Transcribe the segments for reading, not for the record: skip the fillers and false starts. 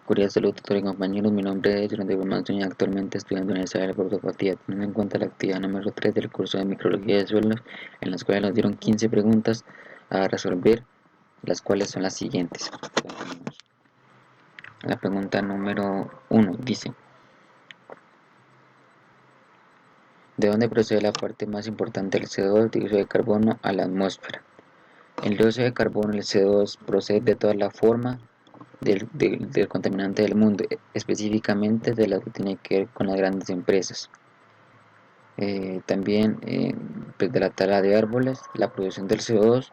Curioso saludo, tutor y compañeros. Mi nombre es Jonathan Manson y actualmente estudiando en esa área de portopatía, teniendo en cuenta la actividad número 3 del curso de micrología de suelos, en las cuales nos dieron 15 preguntas a resolver, las cuales son las siguientes. La pregunta número 1 dice: ¿de dónde procede la parte más importante del CO2, dióxido de carbono, a la atmósfera? El dióxido de carbono, el CO2, procede de toda la forma del contaminante del mundo, específicamente de lo que tiene que ver con las grandes empresas. También pues de la tala de árboles. La producción del CO2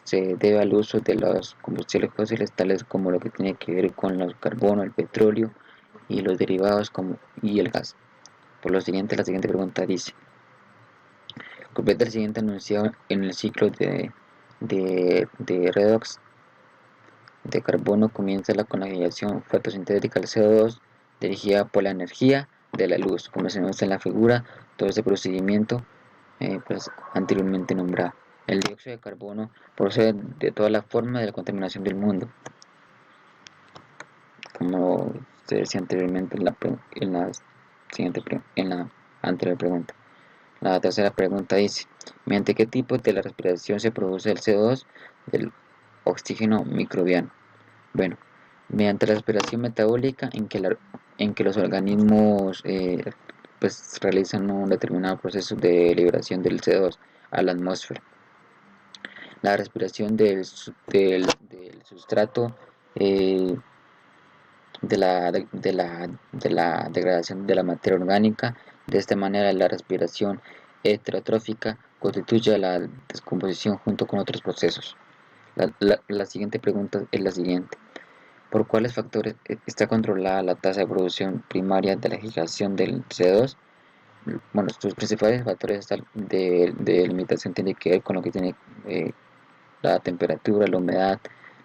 se debe al uso de los combustibles fósiles, tales como lo que tiene que ver con el carbono, el petróleo y los derivados y el gas. Por lo siguiente, la siguiente pregunta dice: completa el siguiente enunciado en el ciclo de redox de carbono. Comienza con la generación fotosintética del CO2 dirigida por la energía de la luz, como se muestra en la figura. Todo ese procedimiento pues anteriormente nombrado. El dióxido de carbono procede de toda la forma de la contaminación del mundo, como se decía anteriormente en la anterior pregunta. La tercera pregunta dice: ¿mediante qué tipo de la respiración se produce el CO2 del oxígeno microbiano? Bueno, mediante la respiración metabólica, en que los organismos pues realizan un determinado proceso de liberación del CO2 a la atmósfera. La respiración del sustrato, eh, de la degradación de la materia orgánica. De esta manera, la respiración heterotrófica constituye la descomposición junto con otros procesos. La siguiente pregunta es la siguiente: ¿por cuáles factores está controlada la tasa de producción primaria de la fijación del CO2? Bueno, sus principales factores de limitación tienen que ver con lo que tiene la temperatura, la humedad,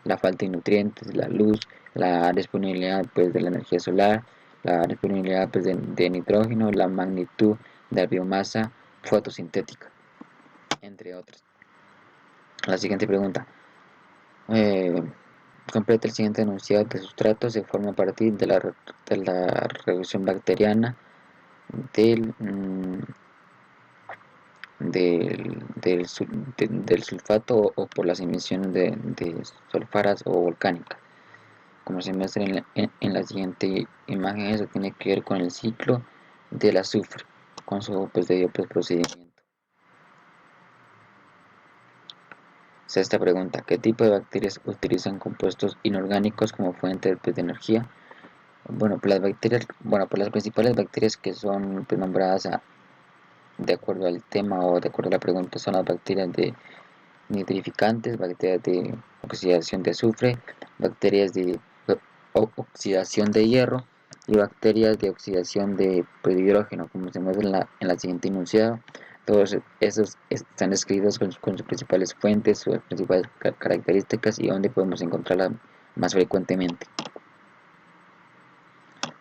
la falta de nutrientes, la luz, la disponibilidad pues, de la energía solar, la disponibilidad pues, de nitrógeno, la magnitud de la biomasa fotosintética, entre otras. La siguiente pregunta: eh, completa el siguiente enunciado de sustrato. Se forma a partir de la reducción bacteriana del, del sulfato o por las emisiones de solfaras o volcánicas. Como se muestra en la siguiente imagen, eso tiene que ver con el ciclo del azufre, con su pues, debido pues, procedimiento. Sexta pregunta: ¿qué tipo de bacterias utilizan compuestos inorgánicos como fuente pues, de energía? Bueno, pues las principales bacterias que son pues, nombradas de acuerdo al tema o de acuerdo a la pregunta son las bacterias de nitrificantes, bacterias de oxidación de azufre, bacterias de oxidación de hierro y bacterias de oxidación de hidrógeno, como se muestra en la siguiente enunciado. Todos esos están descritos con sus principales fuentes, sus principales características y donde podemos encontrarlas más frecuentemente.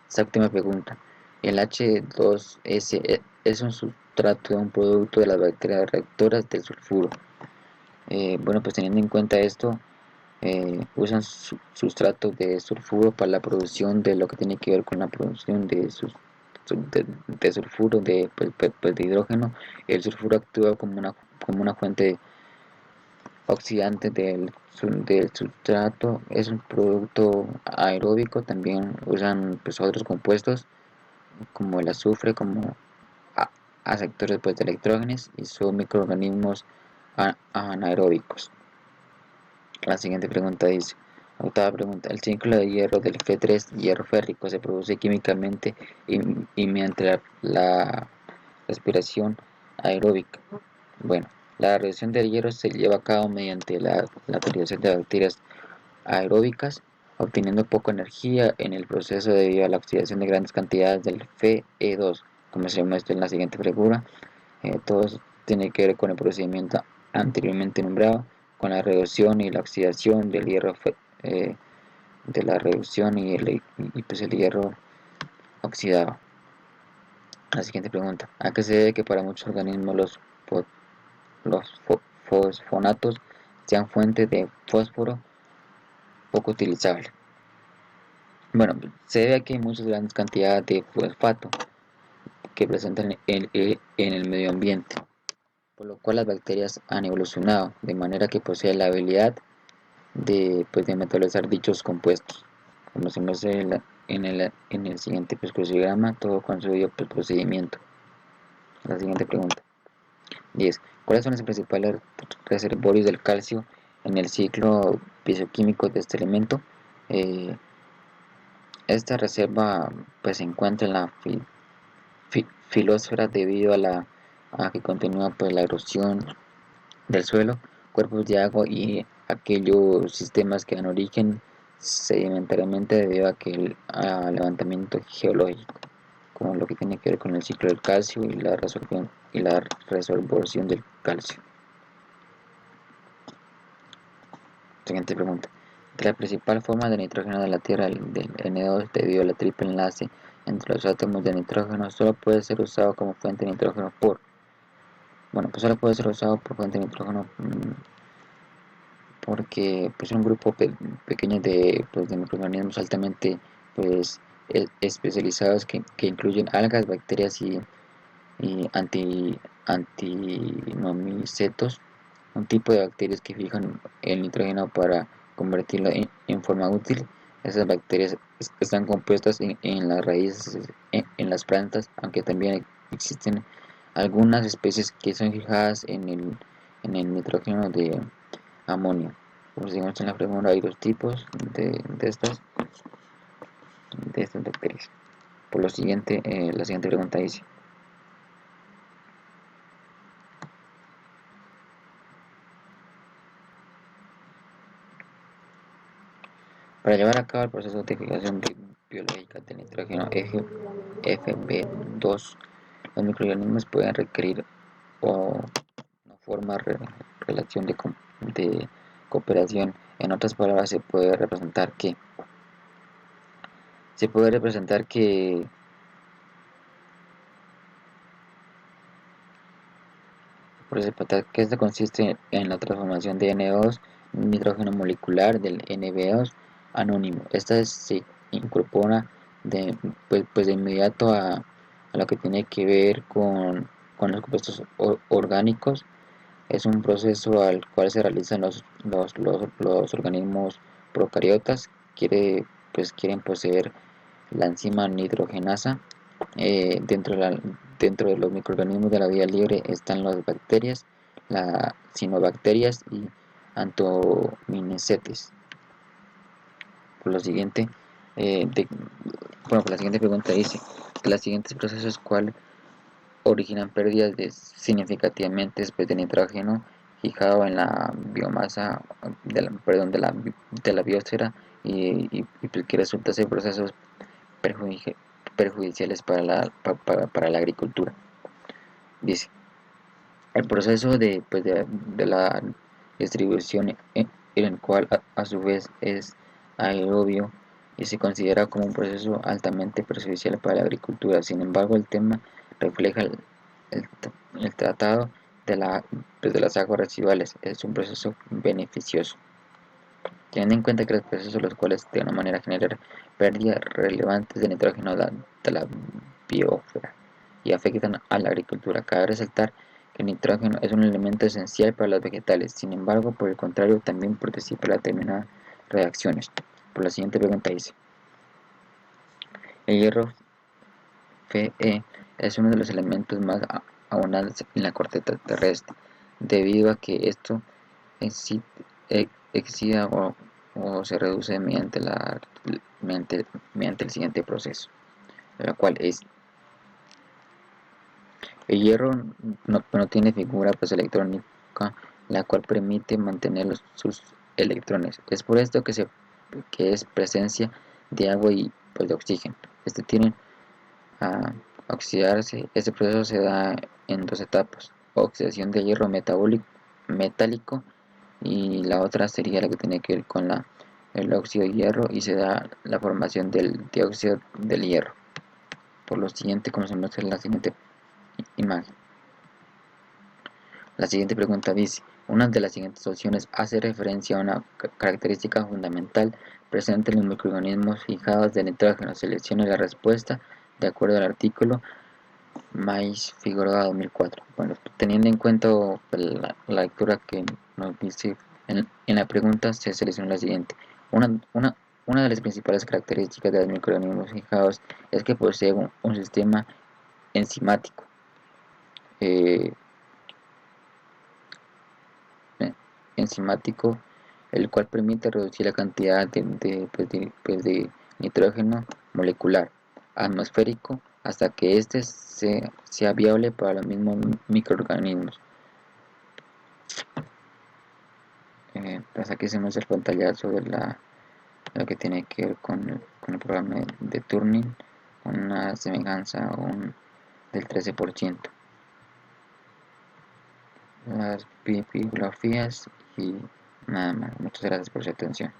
Séptima pregunta: ¿el H2S es un sustrato de un producto de las bacterias reactoras del sulfuro? Bueno, pues teniendo en cuenta esto, usan sustratos de sulfuro para la producción de lo que tiene que ver con la producción de sulfuro, pues, de hidrógeno. El sulfuro actúa como una fuente oxidante del sustrato. Es un producto aeróbico. También usan pues, otros compuestos como el azufre, como aceptores pues, de electrógenos, y son microorganismos anaeróbicos. La siguiente pregunta dice: octava pregunta: el ciclo de hierro del Fe3, hierro férrico, se produce químicamente y mediante la respiración aeróbica. Bueno, la reacción del hierro se lleva a cabo mediante la utilización de bacterias aeróbicas, obteniendo poca energía en el proceso debido a la oxidación de grandes cantidades del Fe2, como se muestra en la siguiente figura. Todo eso tiene que ver con el procedimiento anteriormente nombrado, con la reducción y la oxidación del hierro, de la reducción pues el hierro oxidado. La siguiente pregunta: ¿a qué se debe que para muchos organismos los fosfonatos sean fuentes de fósforo poco utilizable? Bueno, se debe a que hay muchas grandes cantidades de fosfato que presentan en el medio ambiente, por lo cual las bacterias han evolucionado de manera que poseen la habilidad de metabolizar dichos compuestos. Como se muestra en el siguiente crucigrama, todo con su debido procedimiento. La siguiente pregunta. 10. ¿Cuáles son los principales reservorios del calcio en el ciclo físico-químico de este elemento? Eh, Esta reserva pues, se encuentra en la filosfera debido a que continúa pues, la erosión del suelo, cuerpos de agua y aquellos sistemas que dan origen sedimentariamente debido al levantamiento geológico, como lo que tiene que ver con el ciclo del calcio y la resorción del calcio. Siguiente pregunta. La principal forma de nitrógeno de la Tierra, del N2, debido al triple enlace entre los átomos de nitrógeno, solo puede ser usado como fuente de nitrógeno bueno, pues solo puede ser usado por fuente de nitrógeno porque pues un grupo pequeño de microorganismos altamente pues especializados que incluyen algas, bacterias y antinomicetos, un tipo de bacterias que fijan el nitrógeno para convertirlo en forma útil. Esas bacterias están compuestas en las raíces, en las plantas, aunque también existen algunas especies que son fijadas en el nitrógeno de amonio. Como se muestra en la pregunta, hay dos tipos de estas bacterias. Por lo siguiente, la siguiente pregunta dice: para llevar a cabo el proceso de fijación biológica del nitrógeno Fb2, los microorganismos pueden requerir o no formar relación de cooperación. En otras palabras, se puede representar que esto consiste en la transformación de N2, nitrógeno molecular, del Nb2 anónimo. Esta se incorpora pues de inmediato a lo que tiene que ver con los compuestos orgánicos. Es un proceso al cual se realizan los organismos procariotas. Quieren poseer la enzima nitrogenasa. Dentro de los microorganismos de la vida libre están las bacterias, las cianobacterias y antomicetes. Por lo siguiente, eh, de, por la siguiente pregunta dice: de los siguientes procesos, ¿cuál originan pérdidas significativamente después de nitrógeno fijado en la biomasa de la biosfera y que resulta ser procesos perjudiciales para la agricultura? Dice: el proceso de la distribución, en el cual a su vez es aerobio y se considera como un proceso altamente perjudicial para la agricultura. Sin embargo, el tema refleja el, el tratado de las aguas residuales. Es un proceso beneficioso, teniendo en cuenta que los procesos los cuales de una manera generan pérdidas relevantes de nitrógeno de la biosfera y afectan a la agricultura. Cabe resaltar que el nitrógeno es un elemento esencial para los vegetales. Sin embargo, por el contrario, también participa en determinadas reacciones. Por la siguiente pregunta dice: el hierro Fe es uno de los elementos más abundantes en la corteza terrestre, debido a que esto excita o se reduce mediante el siguiente proceso, la cual es: el hierro no tiene figura pues, electrónica, la cual permite mantener sus electrones. Es por esto que es presencia de agua y pues, de oxígeno. Este tiene a oxidarse. Este proceso se da en dos etapas: oxidación de hierro metálico, y la otra sería la que tiene que ver con el óxido de hierro, y se da la formación del dióxido del hierro. Por lo siguiente, como se muestra en la siguiente imagen. La siguiente pregunta dice: una de las siguientes opciones hace referencia a una característica fundamental presentes los microorganismos fijados de nitrógeno. Seleccione la respuesta de acuerdo al artículo Mais Figueroa 2004. Bueno, teniendo en cuenta la lectura que nos dice en la pregunta, se selecciona la siguiente. Una de las principales características de los microorganismos fijados es que posee un sistema enzimático. eh, enzimático, el cual permite reducir la cantidad de nitrógeno molecular atmosférico hasta que éste sea viable para los mismos microorganismos. Pues aquí se muestra el pantallazo de lo que tiene que ver con el programa de Turing, una semejanza del 13%. Las bibliografías y nada más. Muchas gracias por su atención.